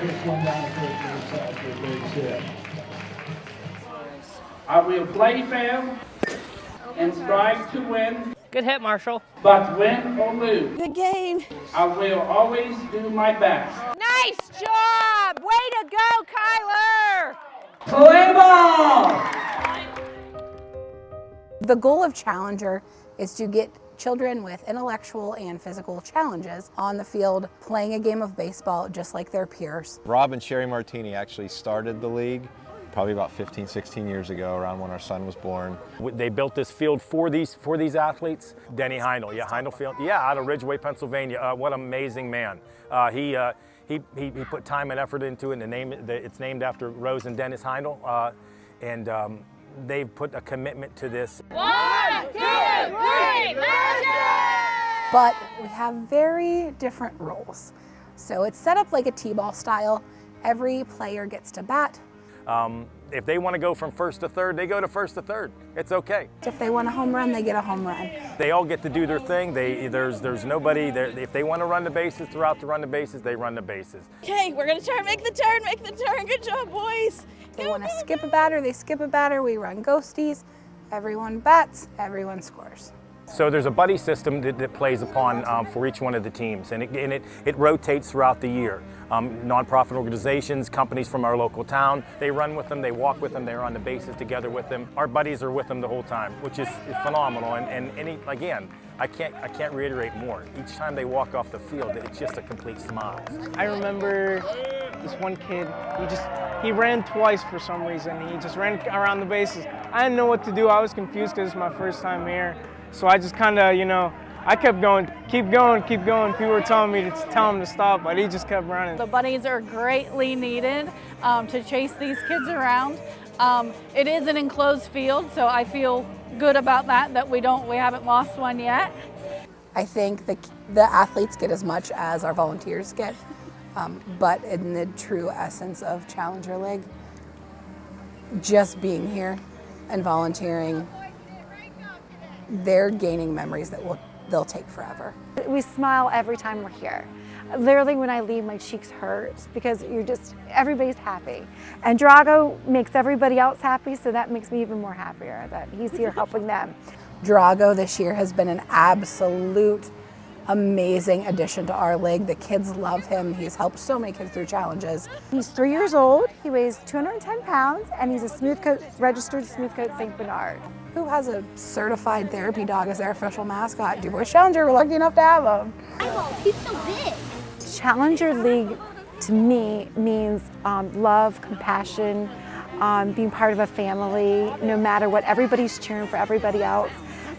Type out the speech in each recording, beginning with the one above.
This one down to first base after a base hit. I will play fair and strive to win. Good hit, Marshall. But win or lose, good game. I will always do my best. Nice job! Way to go, Kyler! Play ball! The goal of Challenger is to get children with intellectual and physical challenges on the field playing a game of baseball just like their peers. Rob and Sherry Martini actually started the league probably about 15, 16 years ago, around when our son was born. They built this field for these athletes. Denny Heindel, Heindel Field, out of Ridgeway, Pennsylvania. What an amazing man. He put time and effort into it, and it's named after Rose and Dennis Heindel, and they've put a commitment to this. 1, 2, 3, Magic! But we have very different roles. So it's set up like a t-ball style. Every player gets to bat. If they want to go from first to third, they go to first to third. It's okay. If they want a home run, they get a home run. They all get to do their thing. There's nobody there. If they want to run the bases throughout to run the bases, they run the bases. Okay, we're gonna try and make the turn. Good job, boys. If they want to skip a batter, they skip a batter. We run ghosties. Everyone bats, everyone scores. So there's a buddy system that plays upon for each one of the teams, and it rotates throughout the year. Nonprofit organizations, companies from our local town, they run with them, they walk with them, they're on the bases together with them. Our buddies are with them the whole time, which is phenomenal. Again, I can't reiterate more. Each time they walk off the field, it's just a complete smile. I remember this one kid, he ran twice for some reason. He just ran around the bases. I didn't know what to do. I was confused because it's my first time here. So I just kind of, I kept going, keep going. People were telling me to tell him to stop, but he just kept running. The bunnies are greatly needed to chase these kids around. It is an enclosed field, so I feel good about that we haven't lost one yet. I think the athletes get as much as our volunteers get, but in the true essence of Challenger League, just being here and volunteering, they're gaining memories that they'll take forever. We smile every time we're here. Literally when I leave, my cheeks hurt because everybody's happy. And Drago makes everybody else happy, so that makes me even more happier that he's here helping them. Drago this year has been an absolute amazing addition to our league. The kids love him. He's helped so many kids through challenges. He's 3 years old, he weighs 210 pounds, and he's a registered smooth coat St. Bernard. Who has a certified therapy dog as their official mascot? DuBois Challenger, we're lucky enough to have him. Oh, he's so big. Challenger League to me means love, compassion, being part of a family, no matter what. Everybody's cheering for everybody else,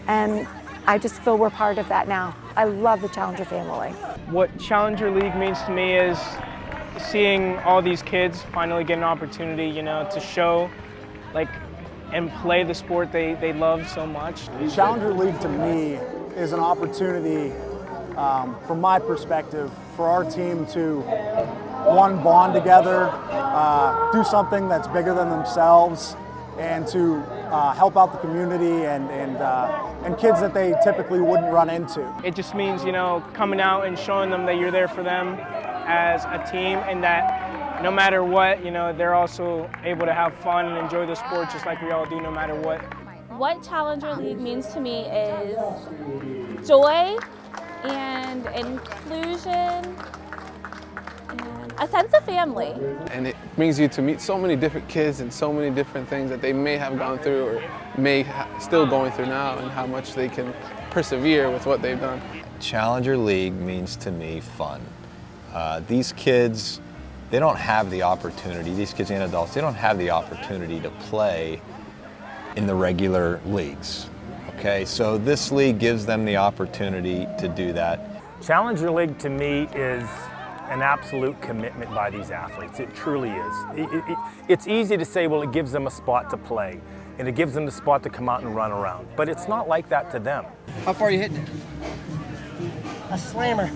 and I just feel we're part of that now. I love the Challenger family. What Challenger League means to me is seeing all these kids finally get an opportunity, to show, and play the sport they love so much. Challenger League to me is an opportunity, from my perspective, for our team to, one, bond together, do something that's bigger than themselves, and to help out the community and kids that they typically wouldn't run into. It just means, coming out and showing them that you're there for them as a team, and that no matter what, they're also able to have fun and enjoy the sport just like we all do, no matter what. What Challenger League means to me is joy and inclusion and a sense of family. And it brings you to meet so many different kids and so many different things that they may have gone through or may still going through now, and how much they can persevere with what they've done. Challenger League means to me fun. These kids, they don't have the opportunity, these kids and adults, they don't have the opportunity to play in the regular leagues. Okay, so this league gives them the opportunity to do that. Challenger League to me is an absolute commitment by these athletes. It truly is. It's easy to say, well, it gives them a spot to play, and it gives them the spot to come out and run around. But it's not like that to them. How far are you hitting it? A slammer.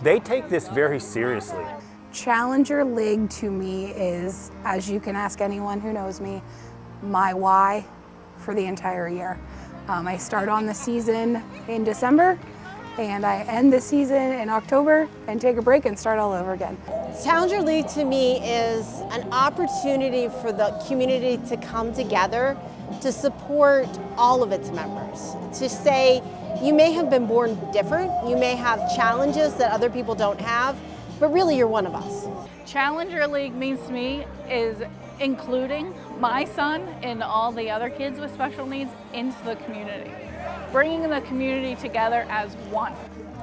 They take this very seriously. Challenger League to me is, as you can ask anyone who knows me, my why for the entire year. I start on the season in December, and I end the season in October and take a break and start all over again. Challenger League to me is an opportunity for the community to come together to support all of its members. To say, you may have been born different, you may have challenges that other people don't have, but really you're one of us. Challenger League means to me is including my son and all the other kids with special needs into the community. Bringing the community together as one.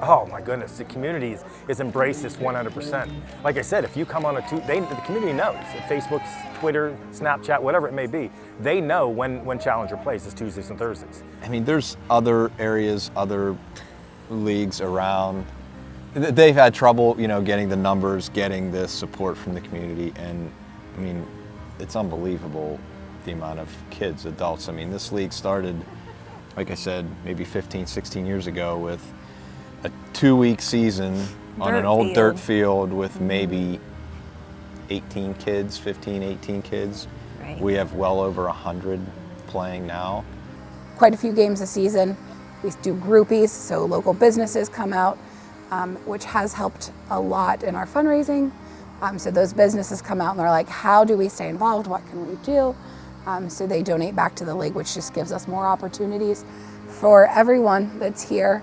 Oh my goodness, the community is embraced this 100%. Like I said, if you come on the community knows. Facebook, Twitter, Snapchat, whatever it may be, they know when Challenger plays. It's Tuesdays and Thursdays. I mean, there's other areas, other leagues around. They've had trouble, getting the numbers, getting the support from the community, and I mean, it's unbelievable the amount of kids, adults. I mean, this league started, like I said, maybe 15, 16 years ago with a 2-week season on an old dirt field with maybe 18 kids, 15, 18 kids. Right. We have well over 100 playing now. Quite a few games a season. We do groupies, so local businesses come out, which has helped a lot in our fundraising. So those businesses come out and they're like, how do we stay involved? What can we do? So they donate back to the league, which just gives us more opportunities for everyone that's here.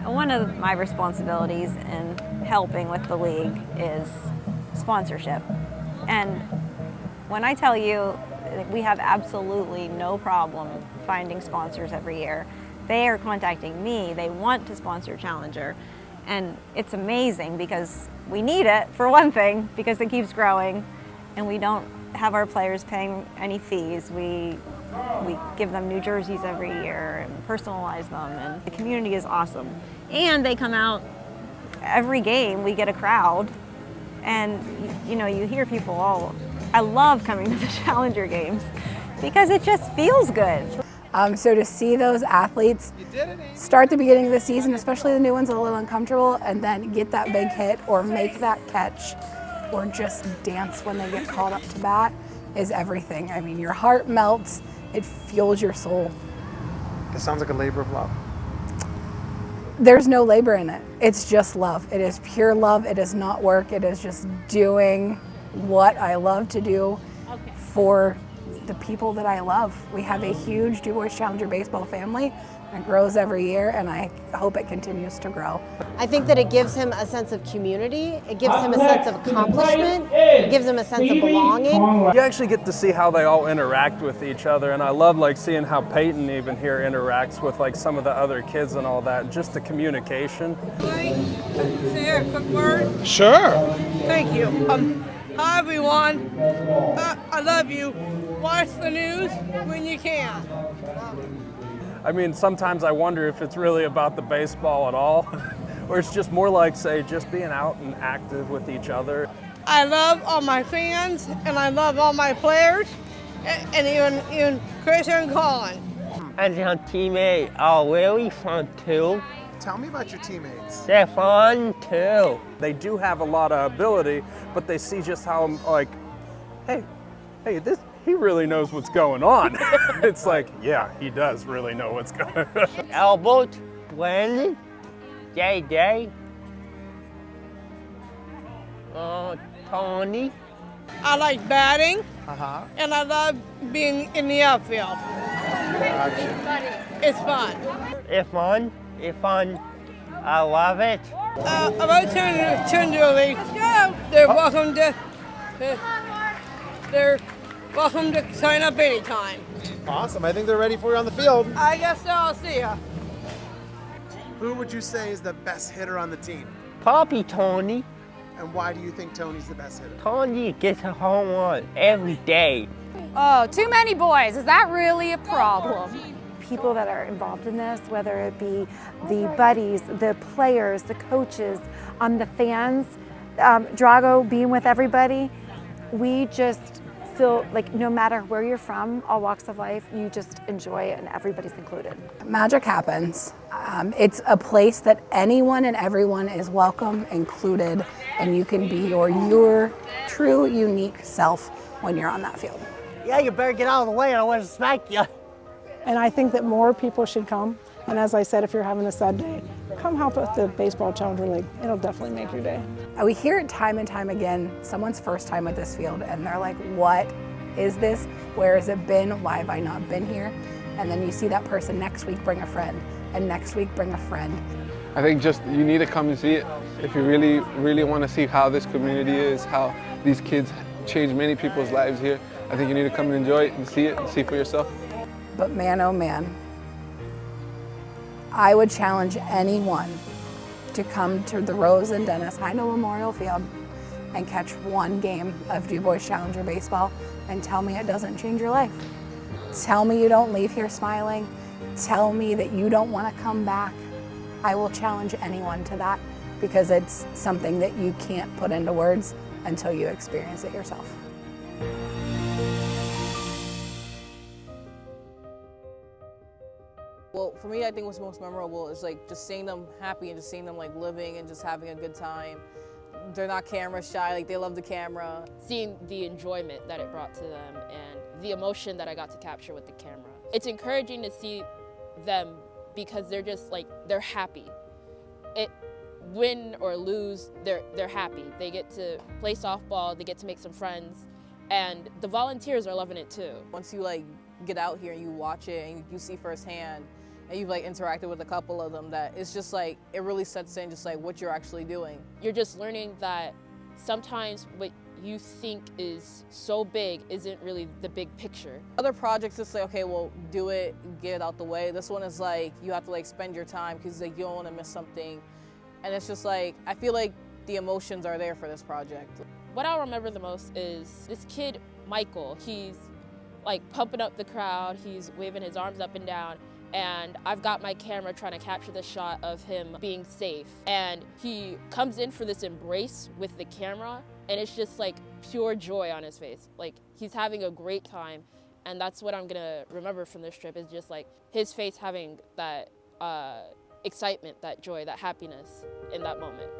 One of my responsibilities in helping with the league is sponsorship. And when I tell you we have absolutely no problem finding sponsors every year, they are contacting me. They want to sponsor Challenger. And it's amazing because we need it, for one thing, because it keeps growing and we don't have our players paying any fees. We give them new jerseys every year and personalize them, and the community is awesome. And they come out every game, we get a crowd, and you hear people I love coming to the Challenger games because it just feels good. So to see those athletes start the beginning of the season, especially the new ones, a little uncomfortable, and then get that big hit or make that catch or just dance when they get called up to bat is everything. I mean, your heart melts, it fuels your soul. It sounds like a labor of love. There's no labor in it. It's just love. It is pure love. It is not work. It is just doing what I love to do for the people that I love. We have a huge DuBois Challenger baseball family. It grows every year, and I hope it continues to grow. I think that it gives him a sense of community. It gives him a sense of accomplishment. It gives him a sense of belonging. You actually get to see how they all interact with each other, and I love seeing how Peyton even here interacts with some of the other kids and all that. Just the communication. Say a quick word? Sure. Thank you. Hi everyone. I love you. Watch the news when you can. I mean, sometimes I wonder if it's really about the baseball at all, or it's just more like, say, just being out and active with each other. I love all my fans, and I love all my players, and even Chris and Colin. And your teammates are really fun too. Tell me about your teammates. They're fun too. They do have a lot of ability, but they see just how hey, he really knows what's going on. It's like, yeah, he does really know what's going on. Albert, Brandon, Day, Tony. I like batting, and I love being in the outfield. It's fun. It's fun. It's fun. I love it. About Challenger League. Let's go. They're welcome to. They're welcome to sign up anytime. Awesome. I think they're ready for you on the field. I guess so. I'll see ya. Who would you say is the best hitter on the team? Poppy Tony. And why do you think Tony's the best hitter? Tony gets a home run every day. Oh, too many boys. Is that really a problem? People that are involved in this, whether it be the buddies, the players, the coaches, the fans, Drago being with everybody, we just feel like no matter where you're from, all walks of life, you just enjoy it and everybody's included. Magic happens. It's a place that anyone and everyone is welcome, included, and you can be your true, unique self when you're on that field. Yeah, you better get out of the way or I want to smack you. And I think that more people should come. And as I said, if you're having a sad day, come help at the Baseball Challenger League. It'll definitely make your day. We hear it time and time again, someone's first time at this field and they're like, what is this? Where has it been? Why have I not been here? And then you see that person next week bring a friend, and next week bring a friend. I think just you need to come and see it. If you really, really want to see how this community is, how these kids change many people's lives here, I think you need to come and enjoy it and see for yourself. But man, oh man, I would challenge anyone to come to the Rose and Dennis Heino Memorial Field and catch one game of DuBois Challenger baseball and tell me it doesn't change your life. Tell me you don't leave here smiling. Tell me that you don't want to come back. I will challenge anyone to that because it's something that you can't put into words until you experience it yourself. Well, for me, I think what's most memorable is like just seeing them happy and just seeing them like living and just having a good time. They're not camera shy, like they love the camera. Seeing the enjoyment that it brought to them and the emotion that I got to capture with the camera. It's encouraging to see them because they're just like, they're happy. Win or lose, they're happy. They get to play softball, they get to make some friends, and the volunteers are loving it too. Once you like get out here and you watch it and you see firsthand and you've like interacted with a couple of them, that it's just like, it really sets in just like what you're actually doing. You're just learning that sometimes what you think is so big isn't really the big picture. Other projects, it's like, okay, well, do it, get it out the way. This one is like, you have to like spend your time because like, you don't want to miss something. And it's just like, I feel like the emotions are there for this project. What I'll remember the most is this kid, Michael. He's like pumping up the crowd, he's waving his arms up and down, and I've got my camera trying to capture the shot of him being safe. And he comes in for this embrace with the camera, and it's just like pure joy on his face. Like he's having a great time, and that's what I'm gonna remember from this trip, is just like his face having that excitement, that joy, that happiness in that moment.